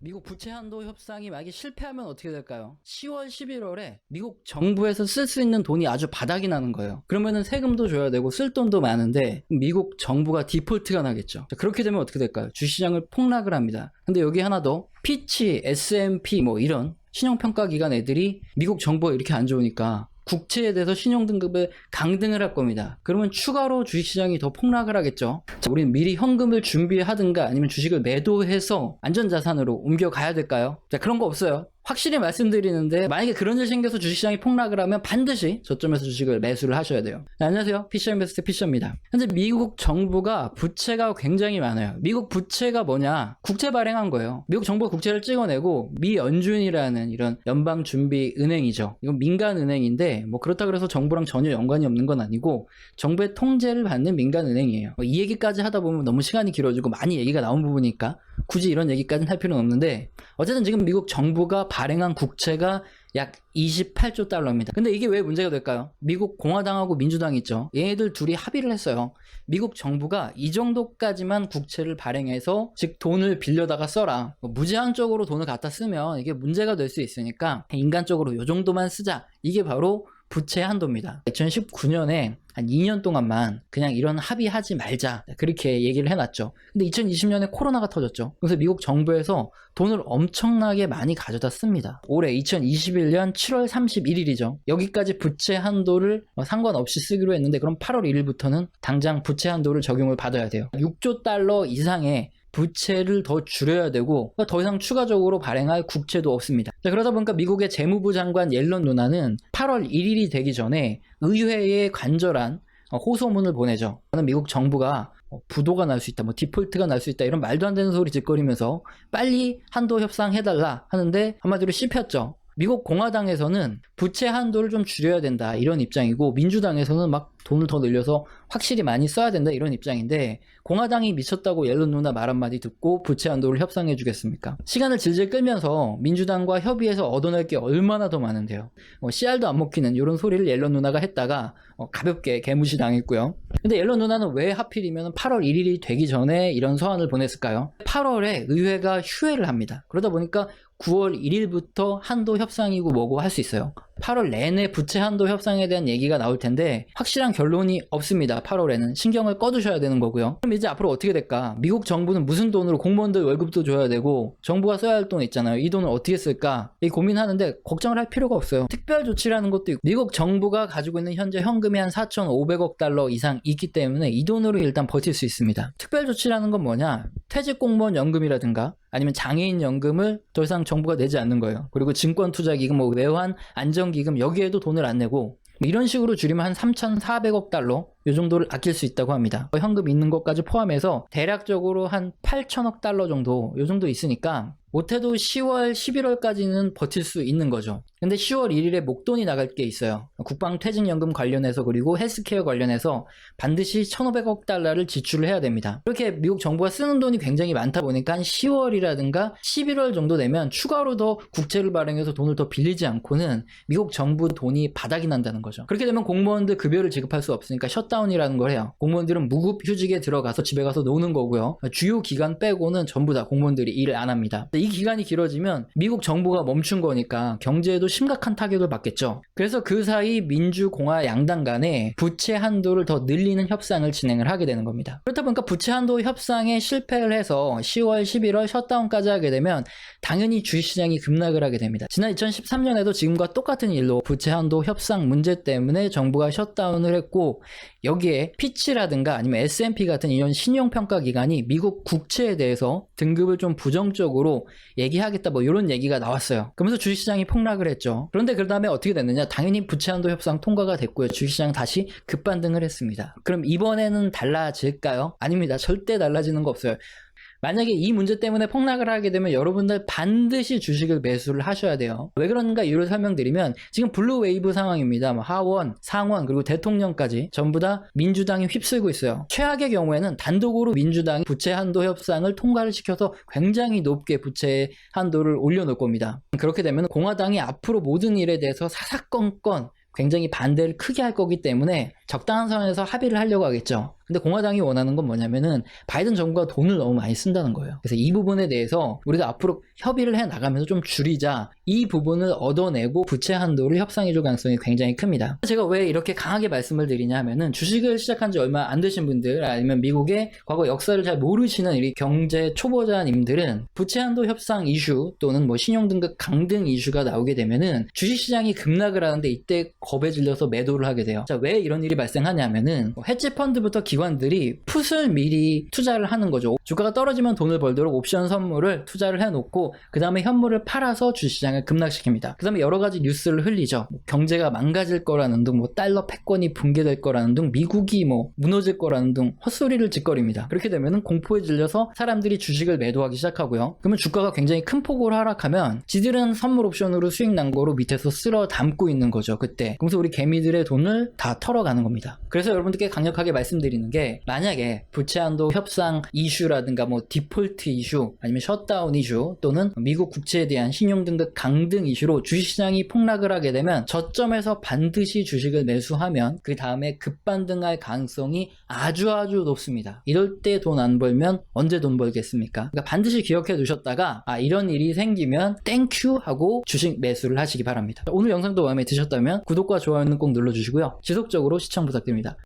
미국 부채 한도 협상이 만약에 실패하면 어떻게 될까요? 10월, 11월에 미국 정부에서 쓸 수 있는 돈이 아주 바닥이 나는 거예요. 그러면은 세금도 줘야 되고 쓸 돈도 많은데 미국 정부가 디폴트가 나겠죠. 자, 그렇게 되면 어떻게 될까요? 주시장을 폭락을 합니다. 근데 여기 하나 더, 피치, S&P 뭐 이런 신용평가기관 애들이 미국 정부가 이렇게 안 좋으니까 국채에 대해서 신용등급을 강등을 할 겁니다. 그러면 추가로 주식시장이 더 폭락을 하겠죠. 자, 우리는 미리 현금을 준비하든가 아니면 주식을 매도해서 안전자산으로 옮겨가야 될까요? 자, 그런 거 없어요. 확실히 말씀드리는데 만약에 그런 일 생겨서 주식시장이 폭락을 하면 반드시 저점에서 주식을 매수를 하셔야 돼요. 네, 안녕하세요. 피셔인베스트 피셔입니다. 현재 미국 정부가 부채가 굉장히 많아요. 미국 부채가 뭐냐? 국채 발행한 거예요. 미국 정부가 국채를 찍어내고 미 연준이라는 이런 연방준비은행이죠. 이건 민간은행인데 뭐 그렇다 그래서 정부랑 전혀 연관이 없는 건 아니고 정부의 통제를 받는 민간은행이에요. 이 얘기까지 하다 보면 너무 시간이 길어지고 많이 얘기가 나온 부분이니까 굳이 이런 얘기까지는 할 필요는 없는데 어쨌든 지금 미국 정부가 발행한 국채가 약 28조 달러입니다. 근데 이게 왜 문제가 될까요? 미국 공화당하고 민주당이 있죠. 얘네들 둘이 합의를 했어요. 미국 정부가 이 정도까지만 국채를 발행해서 즉 돈을 빌려다가 써라. 무제한적으로 돈을 갖다 쓰면 이게 문제가 될 수 있으니까 인간적으로 이 정도만 쓰자. 이게 바로 부채 한도입니다. 2019년에 한 2년 동안만 그냥 이런 합의하지 말자 그렇게 얘기를 해놨죠. 근데 2020년에 코로나가 터졌죠. 그래서 미국 정부에서 돈을 엄청나게 많이 가져다 씁니다. 올해 2021년 7월 31일이죠. 여기까지 부채 한도를 상관없이 쓰기로 했는데 그럼 8월 1일부터는 당장 부채 한도를 적용을 받아야 돼요. 6조 달러 이상의 부채를 더 줄여야 되고 더 이상 추가적으로 발행할 국채도 없습니다. 자, 그러다 보니까 미국의 재무부 장관 옐런 누나는 8월 1일이 되기 전에 의회에 간절한 호소문을 보내죠. 미국 정부가 부도가 날 수 있다, 뭐 디폴트가 날 수 있다 이런 말도 안 되는 소리 짓거리면서 빨리 한도 협상해달라 하는데 한마디로 씹혔죠. 미국 공화당에서는 부채 한도를 좀 줄여야 된다 이런 입장이고 민주당에서는 막 돈을 더 늘려서 확실히 많이 써야 된다 이런 입장인데 공화당이 미쳤다고 옐런 누나 말 한마디 듣고 부채 한도를 협상해 주겠습니까? 시간을 질질 끌면서 민주당과 협의해서 얻어낼 게 얼마나 더 많은데요. 씨알도 안 먹히는 이런 소리를 옐런 누나가 했다가 가볍게 개무시 당했고요. 근데 옐런 누나는 왜 하필이면 8월 1일이 되기 전에 이런 서한을 보냈을까요? 8월에 의회가 휴회를 합니다. 그러다 보니까 9월 1일부터 한도 협상이고 뭐고 할 수 있어요. 8월 내내 부채 한도 협상에 대한 얘기가 나올 텐데 확실한 결론이 없습니다. 8월에는 신경을 꺼두셔야 되는 거고요. 그럼 이제 앞으로 어떻게 될까? 미국 정부는 무슨 돈으로 공무원들 월급도 줘야 되고 정부가 써야 할 돈 있잖아요. 이 돈을 어떻게 쓸까? 이 고민하는데 걱정을 할 필요가 없어요. 특별 조치라는 것도 있고 미국 정부가 가지고 있는 현재 현금이 한 4,500억 달러 이상 있기 때문에 이 돈으로 일단 버틸 수 있습니다. 특별 조치라는 건 뭐냐? 퇴직 공무원 연금이라든가 아니면 장애인 연금을 더 이상 정부가 내지 않는 거예요. 그리고 증권투자기금, 뭐 외환 안정기금 여기에도 돈을 안 내고 이런 식으로 줄이면 한 3,400억 달러 이 정도를 아낄 수 있다고 합니다. 현금 있는 것까지 포함해서 대략적으로 한 8천억 달러 정도 이 정도 있으니까 못해도 10월, 11월까지는 버틸 수 있는 거죠. 근데 10월 1일에 목돈이 나갈 게 있어요. 국방퇴직연금 관련해서 그리고 헬스케어 관련해서 반드시 1,500억 달러를 지출을 해야 됩니다. 이렇게 미국 정부가 쓰는 돈이 굉장히 많다 보니까 한 10월이라든가 11월 정도 되면 추가로 더 국채를 발행해서 돈을 더 빌리지 않고는 미국 정부 돈이 바닥이 난다는 거죠. 그렇게 되면 공무원들 급여를 지급할 수 없으니까 셧다운이라는 걸 해요. 공무원들은 무급 휴직에 들어가서 집에 가서 노는 거고요. 주요 기간 빼고는 전부 다 공무원들이 일을 안 합니다. 이 기간이 길어지면 미국 정부가 멈춘 거니까 경제에도 심각한 타격을 받겠죠. 그래서 그 사이 민주공화 양당 간에 부채 한도를 더 늘리는 협상을 진행을 하게 되는 겁니다. 그렇다 보니까 부채 한도 협상에 실패를 해서 10월, 11월 셧다운까지 하게 되면 당연히 주식시장이 급락을 하게 됩니다. 지난 2013년에도 지금과 똑같은 일로 부채 한도 협상 문제 때문에 정부가 셧다운을 했고 여기에 피치라든가 아니면 S&P 같은 이런 신용평가기관이 미국 국채에 대해서 등급을 좀 부정적으로 얘기하겠다 뭐 이런 얘기가 나왔어요. 그러면서 주식시장이 폭락을 했죠. 그런데 그 다음에 어떻게 됐느냐? 당연히 부채 한도 협상 통과가 됐고요. 주식시장 다시 급반등을 했습니다. 그럼 이번에는 달라질까요? 아닙니다. 절대 달라지는 거 없어요. 만약에 이 문제 때문에 폭락을 하게 되면 여러분들 반드시 주식을 매수를 하셔야 돼요. 왜 그런가 이유를 설명드리면 지금 블루웨이브 상황입니다. 하원, 상원 그리고 대통령까지 전부 다 민주당이 휩쓸고 있어요. 최악의 경우에는 단독으로 민주당이 부채 한도 협상을 통과를 시켜서 굉장히 높게 부채 한도를 올려놓을 겁니다. 그렇게 되면 공화당이 앞으로 모든 일에 대해서 사사건건 굉장히 반대를 크게 할 거기 때문에 적당한 선에서 합의를 하려고 하겠죠. 근데 공화당이 원하는 건 뭐냐면은 바이든 정부가 돈을 너무 많이 쓴다는 거예요. 그래서 이 부분에 대해서 우리가 앞으로 협의를 해 나가면서 좀 줄이자, 이 부분을 얻어내고 부채 한도를 협상해 줄 가능성이 굉장히 큽니다. 제가 왜 이렇게 강하게 말씀을 드리냐 하면은 주식을 시작한 지 얼마 안 되신 분들, 아니면 미국의 과거 역사를 잘 모르시는 이 경제 초보자님들은 부채 한도 협상 이슈 또는 뭐 신용등급 강등 이슈가 나오게 되면은 주식시장이 급락을 하는데 이때 겁에 질려서 매도를 하게 돼요. 자, 왜 이런 일이 발생하냐면은 헤지펀드부터 기관들이 풋을 미리 투자를 하는 거죠. 주가가 떨어지면 돈을 벌도록 옵션 선물을 투자를 해놓고 그 다음에 현물을 팔아서 주식시장을 급락시킵니다. 그 다음에 여러 가지 뉴스를 흘리죠. 뭐 경제가 망가질 거라는 등, 뭐 달러 패권이 붕괴될 거라는 등, 미국이 뭐 무너질 거라는 등 헛소리를 짓거립니다. 그렇게 되면은 공포에 질려서 사람들이 주식을 매도하기 시작하고요. 그러면 주가가 굉장히 큰 폭으로 하락하면 지들은 선물 옵션으로 수익 난 거로 밑에서 쓸어 담고 있는 거죠. 그때. 그래서 우리 개미들의 돈을 다 털어가는 겁니다. 그래서 여러분들께 강력하게 말씀드리는 게, 만약에 부채 한도 협상 이슈라든가 뭐 디폴트 이슈, 아니면 셧다운 이슈, 또는 미국 국채에 대한 신용등급 강등 이슈로 주식시장이 폭락을 하게 되면 저점에서 반드시 주식을 매수하면 그 다음에 급반등할 가능성이 아주 높습니다. 이럴 때 돈 안 벌면 언제 돈 벌겠습니까? 그러니까 반드시 기억해 두셨다가 이런 일이 생기면 땡큐 하고 주식 매수를 하시기 바랍니다. 오늘 영상도 마음에 드셨다면 구독과 좋아요는 꼭 눌러주시고요. 지속적으로 시청 부탁드립니다.